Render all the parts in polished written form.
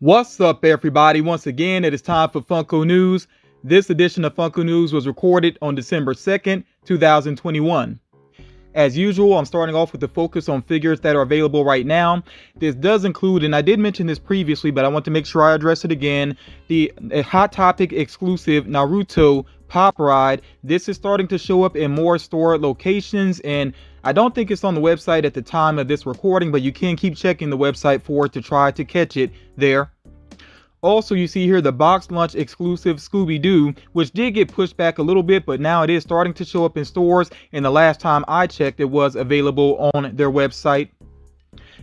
What's up, everybody? Once again, it is time for Funko News. This edition of Funko News was recorded on December 2nd, 2021. As usual, I'm starting off with the focus on figures that are available right now. This does include, and I did mention this previously, but I want to make sure I address it again, the Hot Topic exclusive Naruto Pop Ride. This is starting to show up in more store locations, and I don't think it's on the website at the time of this recording, but you can keep checking the website for it to try to catch it there. Also, you see here the box lunch exclusive Scooby-Doo, which did get pushed back a little bit, but now it is starting to show up in stores. And the last time I checked, it was available on their website.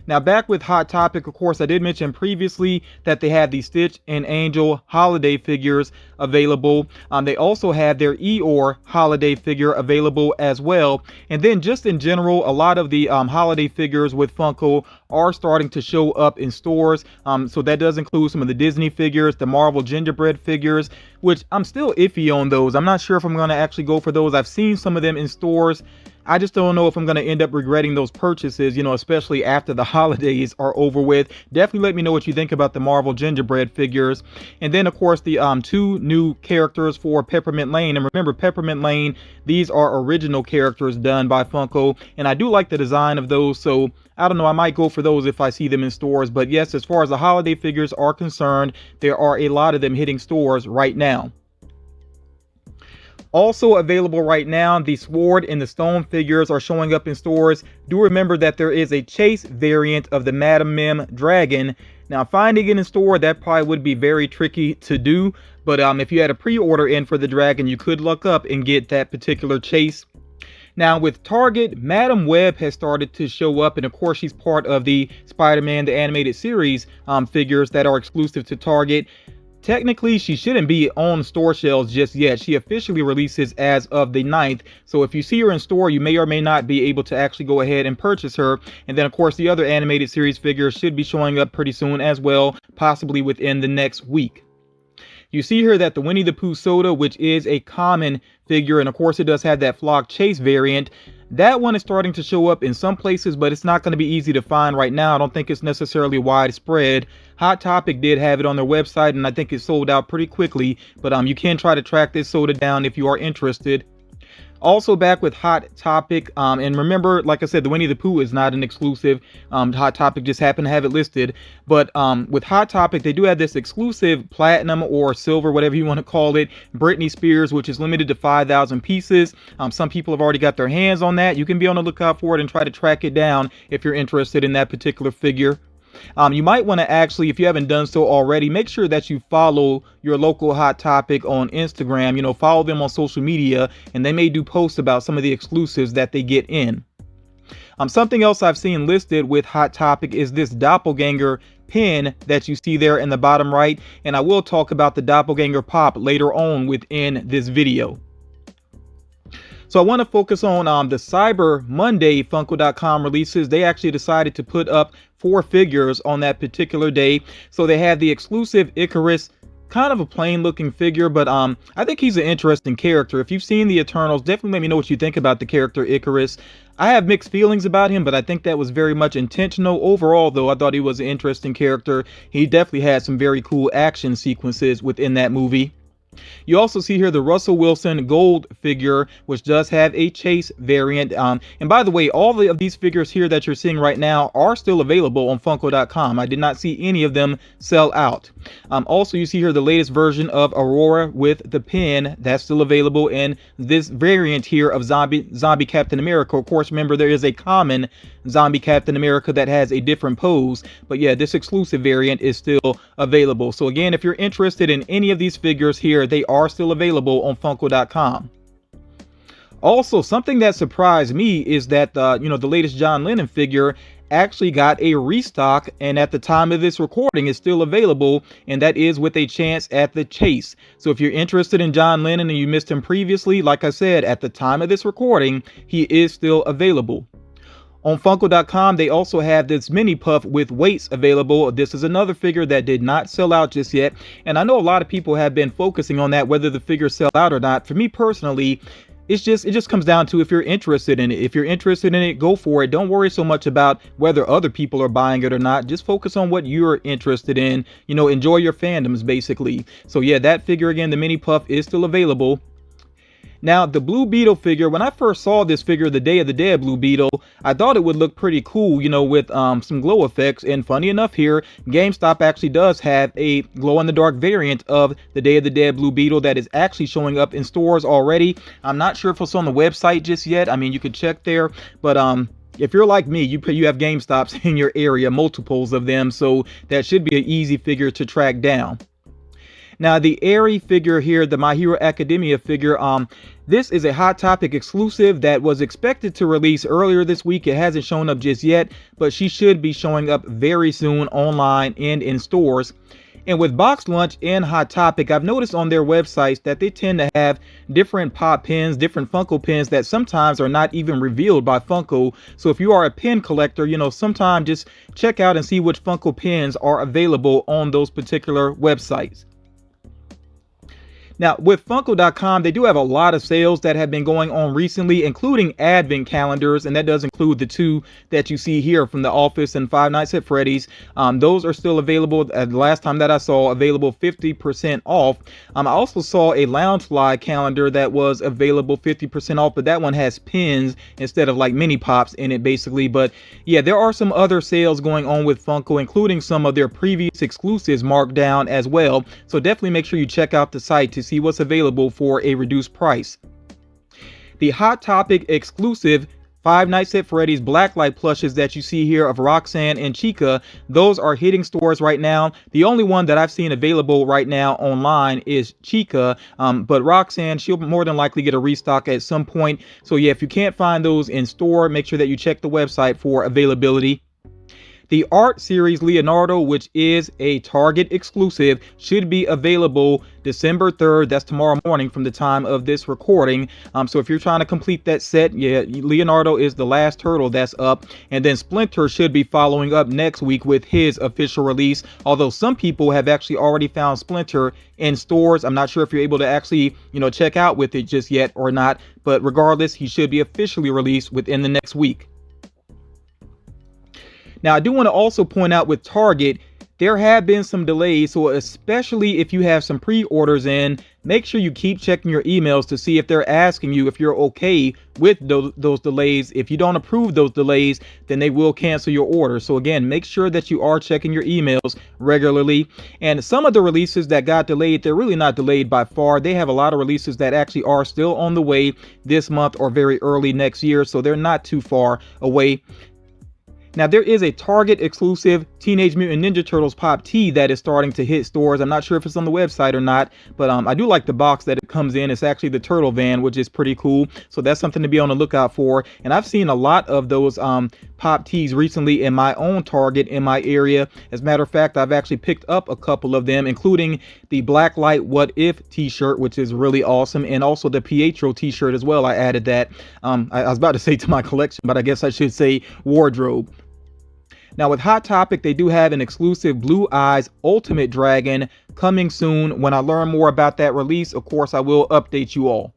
Now, back with Hot Topic, of course, I did mention previously that they had the Stitch and Angel holiday figures available. They also had their Eeyore holiday figure available as well. And then just in general, a lot of the holiday figures with Funko are starting to show up in stores. So that does include some of the Disney figures, the Marvel gingerbread figures, which I'm still iffy on those. I'm not sure if I'm going to actually go for those. I've seen some of them in stores. I just don't know if I'm going to end up regretting those purchases, especially after the holidays are over with. Definitely let me know what you think about the Marvel gingerbread figures. And then, of course, the two new characters for Peppermint Lane. And remember, Peppermint Lane, these are original characters done by Funko. And I do like the design of those, so I don't know, I might go for those if I see them in stores. But yes, as far as the holiday figures are concerned, there are a lot of them hitting stores right now. Also available right now, the Sword and the Stone figures are showing up in stores. Do remember that there is a chase variant of the Madam Mim dragon. Now, finding it in store, that probably would be very tricky to do. But if you had a pre-order in for the dragon, you could look up and get that particular chase. Now, with Target, Madam Web has started to show up, and of course, she's part of the Spider-Man the Animated Series figures that are exclusive to Target. Technically, she shouldn't be on store shelves just yet. She officially releases as of the 9th. So if you see her in store, you may or may not be able to actually go ahead and purchase her. And then, of course, the other animated series figures should be showing up pretty soon as well, possibly within the next week. You see here that the Winnie the Pooh soda, which is a common figure, and of course it does have that Flock Chase variant, that one is starting to show up in some places, but it's not going to be easy to find right now. I don't think it's necessarily widespread. Hot Topic did have it on their website, and I think it sold out pretty quickly, but you can try to track this soda down if you are interested. Also back with Hot Topic, and remember, like I said, the Winnie the Pooh is not an exclusive. Hot Topic just happened to have it listed. But with Hot Topic, they do have this exclusive platinum or silver, whatever you want to call it, Britney Spears, which is limited to 5,000 pieces. Some people have already got their hands on that. You can be on the lookout for it and try to track it down if you're interested in that particular figure. You might want to actually, if you haven't done so already, make sure that you follow your local Hot Topic on Instagram. Follow them on social media, and they may do posts about some of the exclusives that they get in. Something else I've seen listed with Hot Topic is this doppelganger pin that you see there in the bottom right, and I will talk about the doppelganger pop later on within this video. So I want to focus on the Cyber Monday Funko.com releases. They actually decided to put up 4 figures on that particular day. So they had the exclusive Icarus, kind of a plain looking figure, but I think he's an interesting character. If you've seen the Eternals, definitely let me know what you think about the character Icarus. I have mixed feelings about him, but I think that was very much intentional. Overall, though, I thought he was an interesting character. He definitely had some very cool action sequences within that movie. You also see here the Russell Wilson gold figure, which does have a chase variant. And by the way, all of these figures here that you're seeing right now are still available on Funko.com. I did not see any of them sell out. Also, you see here the latest version of Aurora with the pin. That's still available in this variant here of Zombie Captain America. Of course, remember, there is a common Zombie Captain America that has a different pose. But yeah, this exclusive variant is still available. So again, if you're interested in any of these figures here, they are still available on Funko.com. Also, something that surprised me is that the latest John Lennon figure actually got a restock, and at the time of this recording is still available, and that is with a chance at the chase. So if you're interested in John Lennon and you missed him previously, like I said, at the time of this recording, he is still available. On Funko.com, they also have this mini puff with weights available. This is another figure that did not sell out just yet. And I know a lot of people have been focusing on that, whether the figures sell out or not. For me personally, it just comes down to if you're interested in it. If you're interested in it, go for it. Don't worry so much about whether other people are buying it or not. Just focus on what you're interested in. You know, enjoy your fandoms basically. So yeah, that figure again, the mini puff, is still available. Now, the Blue Beetle figure, when I first saw this figure, the Day of the Dead Blue Beetle, I thought it would look pretty cool, you know, with some glow effects. And funny enough here, GameStop actually does have a glow-in-the-dark variant of the Day of the Dead Blue Beetle that is actually showing up in stores already. I'm not sure if it's on the website just yet. I mean, you could check there, but if you're like me, you have GameStops in your area, multiples of them, so that should be an easy figure to track down. Now, the Airy figure here, the My Hero Academia figure, this is a Hot Topic exclusive that was expected to release earlier this week. It hasn't shown up just yet, but she should be showing up very soon online and in stores. And with Box Lunch and Hot Topic, I've noticed on their websites that they tend to have different pop pins, different Funko pins that sometimes are not even revealed by Funko. So if you are a pin collector, you know, sometimes just check out and see which Funko pins are available on those particular websites. Now, with Funko.com, they do have a lot of sales that have been going on recently, including advent calendars, and that does include the two that you see here from The Office and Five Nights at Freddy's. Those are still available. The last time that I saw, available 50% off. I also saw a Loungefly calendar that was available 50% off, but that one has pins instead of like mini pops in it, basically. But yeah, there are some other sales going on with Funko, including some of their previous exclusives marked down as well. So definitely make sure you check out the site to see what's available for a reduced price. The Hot Topic exclusive Five Nights at Freddy's Blacklight plushes that you see here of Roxanne and Chica, those are hitting stores right now. The only one that I've seen available right now online is Chica, but Roxanne, she'll more than likely get a restock at some point. So yeah, if you can't find those in store, make sure that you check the website for availability. The Art Series Leonardo, which is a Target exclusive, should be available December 3rd. That's tomorrow morning from the time of this recording. So if you're trying to complete that set, yeah, Leonardo is the last turtle that's up. And then Splinter should be following up next week with his official release. Although some people have actually already found Splinter in stores. I'm not sure if you're able to actually, you know, check out with it just yet or not. But regardless, he should be officially released within the next week. Now, I do want to also point out with Target, there have been some delays. So especially if you have some pre-orders in, make sure you keep checking your emails to see if they're asking you if you're okay with those delays. If you don't approve those delays, then they will cancel your order. So again, make sure that you are checking your emails regularly. And some of the releases that got delayed, they're really not delayed by far. They have a lot of releases that actually are still on the way this month or very early next year. So they're not too far away. Now, there is a Target exclusive Teenage Mutant Ninja Turtles Pop Tee that is starting to hit stores. I'm not sure if it's on the website or not, but I do like the box that it comes in. It's actually the turtle van, which is pretty cool. So that's something to be on the lookout for. And I've seen a lot of those Pop Tees recently in my own Target in my area. As a matter of fact, I've actually picked up a couple of them, including the Blacklight What If t-shirt, which is really awesome, and also the Pietro t-shirt as well. I added that. I was about to say to my collection, but I guess I should say wardrobe. Now, with Hot Topic, they do have an exclusive Blue Eyes Ultimate Dragon coming soon. When I learn more about that release, of course, I will update you all.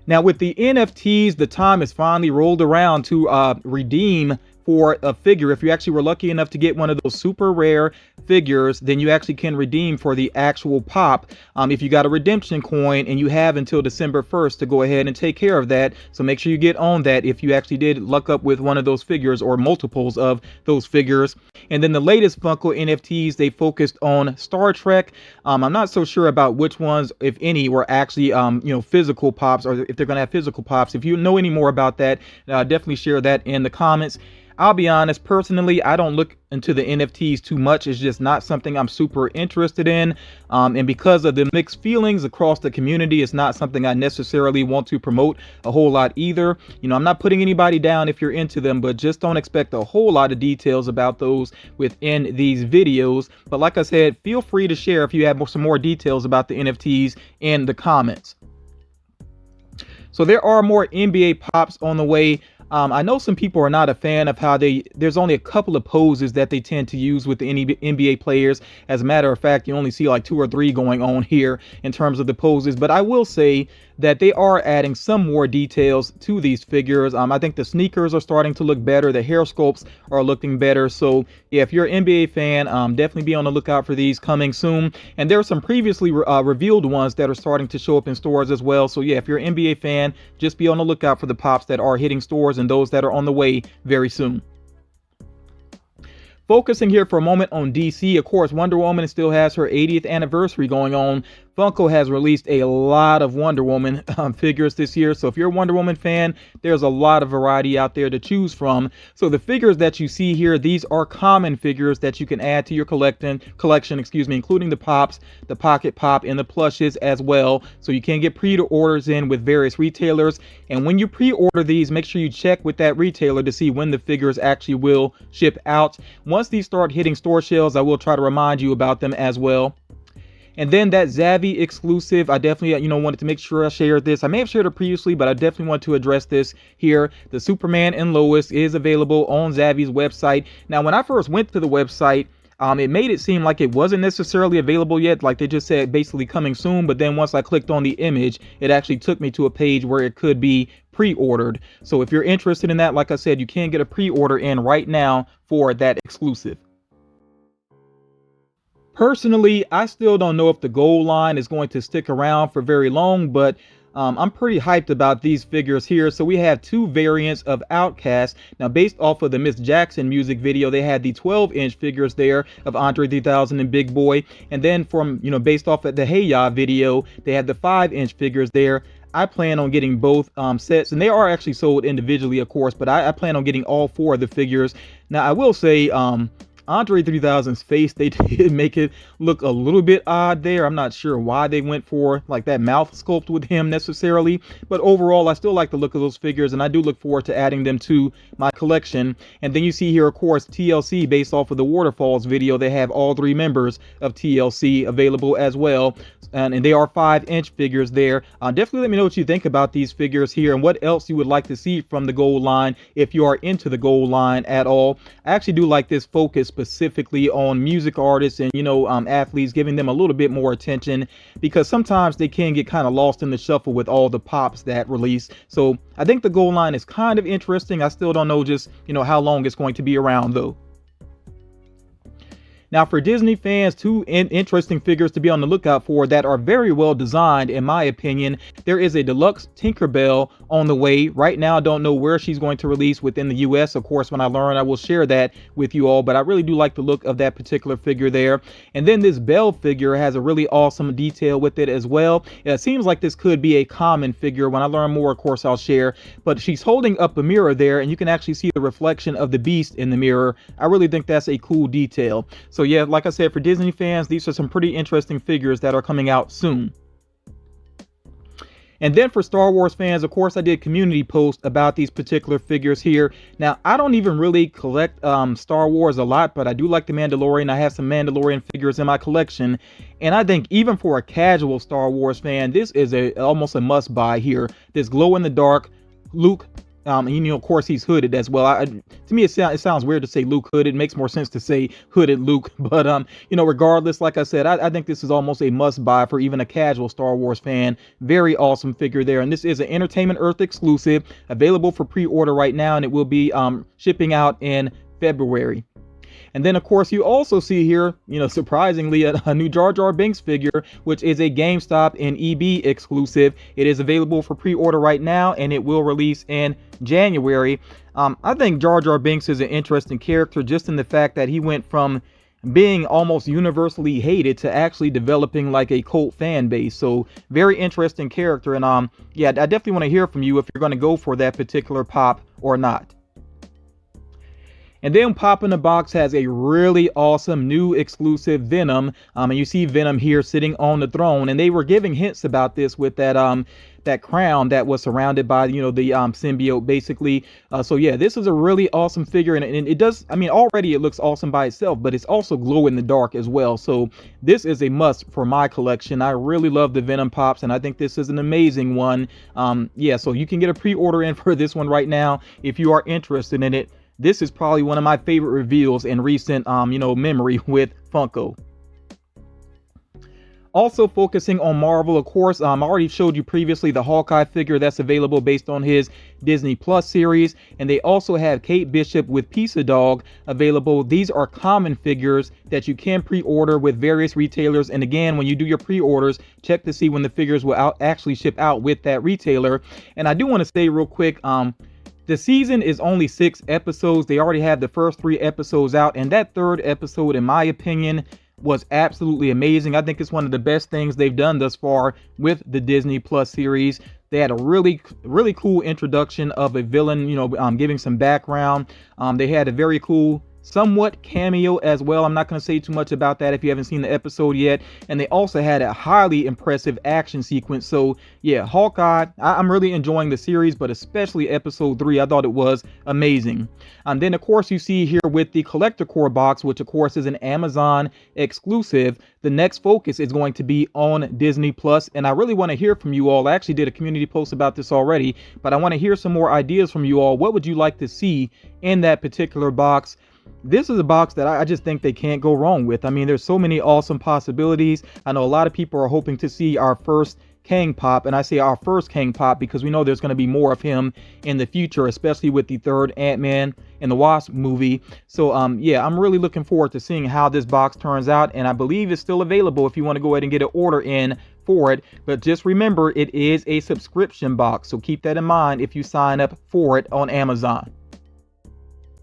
Now, with the NFTs, the time is finally rolled around to redeem for a figure. If you actually were lucky enough to get one of those super rare figures, then you actually can redeem for the actual pop. If you got a redemption coin, and you have until December 1st to go ahead and take care of that. So make sure you get on that if you actually did luck up with one of those figures or multiples of those figures. And then the latest Funko NFTs, they focused on Star Trek. I'm not so sure about which ones, if any, were actually physical pops, or if they're going to have physical pops. If you know any more about that, definitely share that in the comments. I'll be honest, personally, I don't look into the NFTs too much. It's just not something I'm super interested in. And because of the mixed feelings across the community, it's not something I necessarily want to promote a whole lot either. You know, I'm not putting anybody down if you're into them, but just don't expect a whole lot of details about those within these videos. But like I said, feel free to share if you have some more details about the NFTs in the comments. So there are more NBA pops on the way. I know some people are not a fan of how there's only a couple of poses that they tend to use with the NBA players. As a matter of fact, you only see like 2 or 3 going on here in terms of the poses, but I will say that they are adding some more details to these figures. I think the sneakers are starting to look better. The hair sculpts are looking better. So yeah, if you're an NBA fan, definitely be on the lookout for these coming soon. And there are some previously revealed ones that are starting to show up in stores as well. So yeah, if you're an NBA fan, just be on the lookout for the pops that are hitting stores and those that are on the way very soon. Focusing here for a moment on DC, of course, Wonder Woman still has her 80th anniversary going on. Funko has released a lot of Wonder Woman figures this year. So if you're a Wonder Woman fan, there's a lot of variety out there to choose from. So the figures that you see here, these are common figures that you can add to your collection, including the pops, the pocket pop, and the plushes as well. So you can get pre-orders in with various retailers. And when you pre-order these, make sure you check with that retailer to see when the figures actually will ship out. Once these start hitting store shelves, I will try to remind you about them as well. And then that Zavvi exclusive, I definitely, wanted to make sure I shared this. I may have shared it previously, but I definitely want to address this here. The Superman and Lois is available on Zavvi's website. Now, when I first went to the website, it made it seem like it wasn't necessarily available yet. Like they just said basically coming soon. But then once I clicked on the image, it actually took me to a page where it could be pre-ordered. So if you're interested in that, like I said, you can get a pre-order in right now for that exclusive. Personally, I still don't know if the gold line is going to stick around for very long, but I'm pretty hyped about these figures here. So we have 2 variants of Outcast. Now, based off of the Miss Jackson music video, they had the 12-inch figures there of Andre 3000 and Big Boy. And then from, based off of the Hey Ya video, they had the 5-inch figures there. I plan on getting both sets, and they are actually sold individually, of course, but I plan on getting all 4 of the figures. Now, I will say, Andre 3000's face, they did make it look a little bit odd there. I'm not sure why they went for like that mouth sculpt with him necessarily, but overall I still like the look of those figures, and I do look forward to adding them to my collection. And then you see here, of course, TLC, based off of the Waterfalls video, they have all 3 members of TLC available as well, and they are 5-inch figures there. Definitely let me know what you think about these figures here and what else you would like to see from the gold line if you are into the gold line at all. I actually do like this focus specifically on music artists and athletes, giving them a little bit more attention, because sometimes they can get kind of lost in the shuffle with all the pops that release. So I think the gold line is kind of interesting. I still don't know just how long it's going to be around though. Now, for Disney fans, 2 interesting figures to be on the lookout for that are very well designed, in my opinion. There is a deluxe Tinkerbell on the way. Right now, I don't know where she's going to release within the US. Of course, when I learn, I will share that with you all, but I really do like the look of that particular figure there. And then this Belle figure has a really awesome detail with it as well. It seems like this could be a common figure. When I learn more, of course, I'll share. But she's holding up a mirror there, and you can actually see the reflection of the Beast in the mirror. I really think that's a cool detail. So yeah, like I said, for Disney fans, these are some pretty interesting figures that are coming out soon. And then for Star Wars fans, of course, I did community post about these particular figures here. Now, I don't even really collect Star Wars a lot, but I do like the Mandalorian. I have some Mandalorian figures in my collection. And I think even for a casual Star Wars fan, this is almost a must buy here. This glow in the dark Luke. Of course, he's hooded as well. To me, it sounds weird to say Luke hooded. It makes more sense to say hooded Luke. But, regardless, like I said, I think this is almost a must buy for even a casual Star Wars fan. Very awesome figure there. And this is an Entertainment Earth exclusive, available for pre-order right now, and it will be shipping out in February. And then, of course, you also see here, surprisingly, a new Jar Jar Binks figure, which is a GameStop and EB exclusive. It is available for pre-order right now, and it will release in January. I think Jar Jar Binks is an interesting character, just in the fact that he went from being almost universally hated to actually developing like a cult fan base. So very interesting character. And yeah, I definitely want to hear from you if you're going to go for that particular pop or not. And then pop in the box has a really awesome new exclusive Venom. And you see Venom here sitting on the throne. And they were giving hints about this with that crown that was surrounded by, the symbiote basically. So yeah, this is a really awesome figure, and it does, I mean, already it looks awesome by itself, but it's also glow in the dark as well. So this is a must for my collection. I really love the Venom pops, and I think this is an amazing one. Yeah, so you can get a pre-order in for this one right now if you are interested in it. This is probably one of my favorite reveals in recent, memory with Funko. Also focusing on Marvel, of course, I already showed you previously the Hawkeye figure that's available based on his Disney Plus series. And they also have Kate Bishop with Pizza Dog available. These are common figures that you can pre-order with various retailers. And again, when you do your pre-orders, check to see when the figures will actually ship out with that retailer. And I do want to say real quick, the season is only 6 episodes. They already have the first 3 episodes out, and that 3rd episode, in my opinion, was absolutely amazing. I think it's one of the best things they've done thus far with the Disney Plus series. They had a really cool introduction of a villain, giving some background. They had a very cool somewhat cameo as well. I'm not going to say too much about that if you haven't seen the episode yet. And they also had a highly impressive action sequence. So yeah, Hawkeye, I'm really enjoying the series, but especially episode 3, I thought it was amazing. And then of course you see here with the Collector Core box, which of course is an Amazon exclusive, the next focus is going to be on Disney Plus. And I really want to hear from you all. I actually did a community post about this already, but I want to hear some more ideas from you all. What would you like to see in that particular box? This is a box that I just think they can't go wrong with. I mean, there's so many awesome possibilities. I know a lot of people are hoping to see our first Kang pop, and I say our first Kang pop because we know there's going to be more of him in the future, especially with the 3rd Ant-Man and the Wasp movie. So yeah, I'm really looking forward to seeing how this box turns out, and I believe it's still available if you want to go ahead and get an order in for it. But just remember, it is a subscription box, so keep that in mind if you sign up for it on Amazon.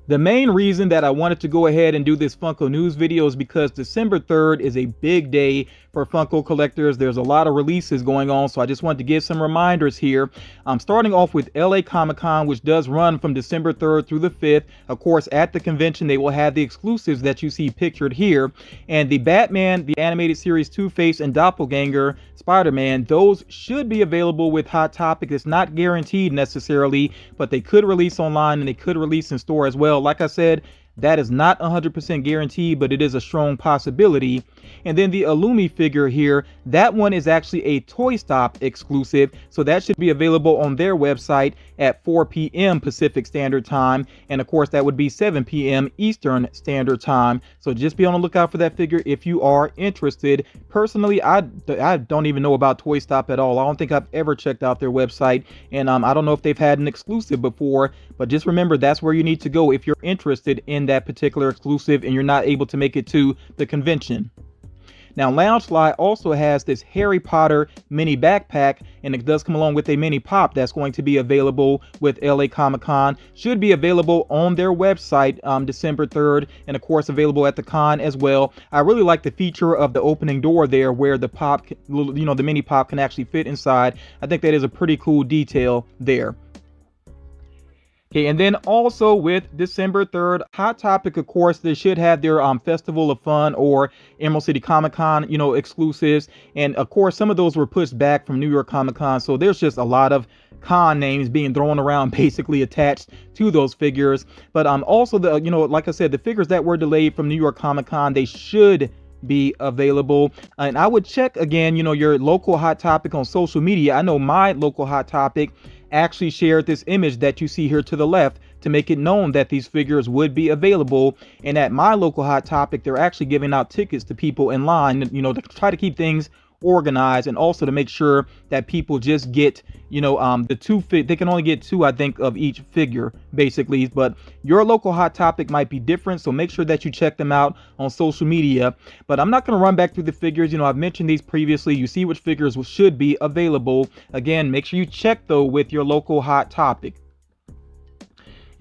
The main reason that I wanted to go ahead and do this Funko news video is because December 3rd is a big day for Funko collectors. There's a lot of releases going on, so I just wanted to give some reminders here. I'm starting off with LA ComicCon, which does run from December 3rd through the 5th. Of course, at the convention, they will have the exclusives that you see pictured here. And the Batman, the animated series Two-Face, and Doppelganger Spider-Man, those should be available with Hot Topic. It's not guaranteed necessarily, but they could release online and they could release in store as well. Like I said, that is not 100% guaranteed, but it is a strong possibility. And then the Illumi figure here, that one is actually a Toy Stop exclusive, so that should be available on their website at 4 p.m. Pacific Standard Time, and of course that would be 7 p.m. Eastern Standard Time. So just be on the lookout for that figure if you are interested. Personally, I don't even know about Toy Stop at all. I don't think I've ever checked out their website, and I don't know if they've had an exclusive before, but just remember that's where you need to go if you're interested in that particular exclusive and you're not able to make it to the convention. Now, Loungefly also has this Harry Potter mini backpack, and it does come along with a mini pop that's going to be available with LA Comic-Con. Should be available on their website December 3rd, and of course available at the con as well. I really like the feature of the opening door there where the pop, the mini pop can actually fit inside. I think that is a pretty cool detail there. Okay, and then also with December 3rd, Hot Topic, of course, they should have their Festival of Fun or Emerald City Comic Con, exclusives. And of course, some of those were pushed back from New York Comic Con. So there's just a lot of con names being thrown around, basically attached to those figures. But also the, like I said, the figures that were delayed from New York Comic Con, they should be available. And I would check again, your local Hot Topic on social media. I know my local Hot Topic actually shared this image that you see here to the left to make it known that these figures would be available. And at my local Hot Topic, they're actually giving out tickets to people in line, to try to keep things organized, and also to make sure that people just get the two they can only get 2, I think, of each figure basically. But your local Hot Topic might be different, so make sure that you check them out on social media. But I'm not going to run back through the figures. I've mentioned these previously. You see which figures should be available. Again, make sure you check though with your local Hot Topic.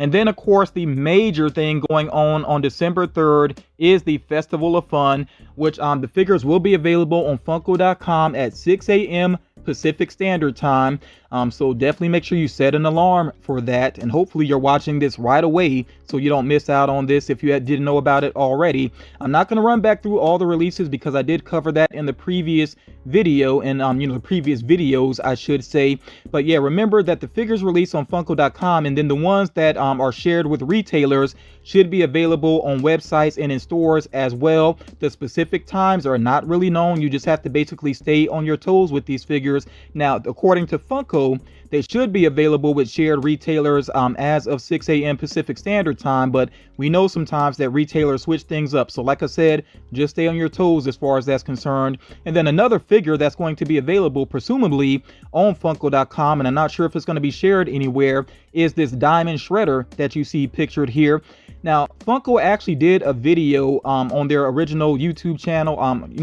And then, of course, the major thing going on December 3rd, is the Festival of Fun, which the figures will be available on Funko.com at 6 a.m. Pacific Standard Time. So definitely make sure you set an alarm for that, and hopefully you're watching this right away so you don't miss out on this if you didn't know about it already. I'm not going to run back through all the releases because I did cover that in the previous video, and the previous videos I should say. But yeah, remember that the figures released on Funko.com, and then the ones that are shared with retailers should be available on websites and in stores as well. The specific times are not really known. You just have to basically stay on your toes with these figures. Now, according to Funko, they should be available with shared retailers as of 6 a.m. Pacific Standard Time, but we know sometimes that retailers switch things up. So like I said, just stay on your toes as far as that's concerned. And then another figure that's going to be available, presumably on Funko.com, and I'm not sure if it's going to be shared anywhere, is this Diamond Shredder that you see pictured here. Now, Funko actually did a video on their original YouTube channel,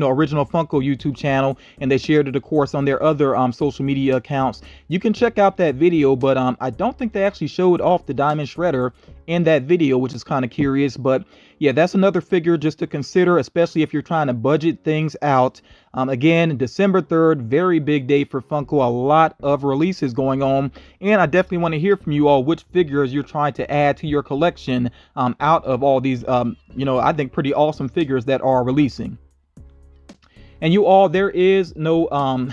original Funko YouTube channel, and they shared it, of course, on their other social media accounts. You can check out that video, but I don't think they actually showed off the Diamond Shredder in that video, which is kind of curious. But yeah, that's another figure just to consider, especially if you're trying to budget things out. Again, December 3rd, very big day for Funko, a lot of releases going on, and I definitely want to hear from you all which figures you're trying to add to your collection out of all these I think pretty awesome figures that are releasing. And you all, there is no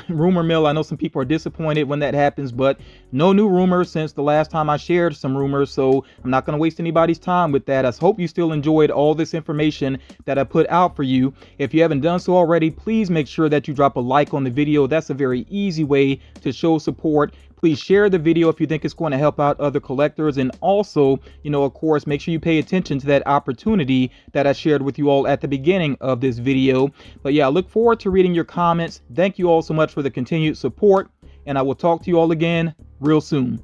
rumor mill. I know some people are disappointed when that happens, but no new rumors since the last time I shared some rumors. So I'm not going to waste anybody's time with that. I hope you still enjoyed all this information that I put out for you. If you haven't done so already, please make sure that you drop a like on the video. That's a very easy way to show support. Please share the video if you think it's going to help out other collectors. And also, of course, make sure you pay attention to that opportunity that I shared with you all at the beginning of this video. But yeah, I look forward to reading your comments. Thank you all so much for the continued support, and I will talk to you all again real soon.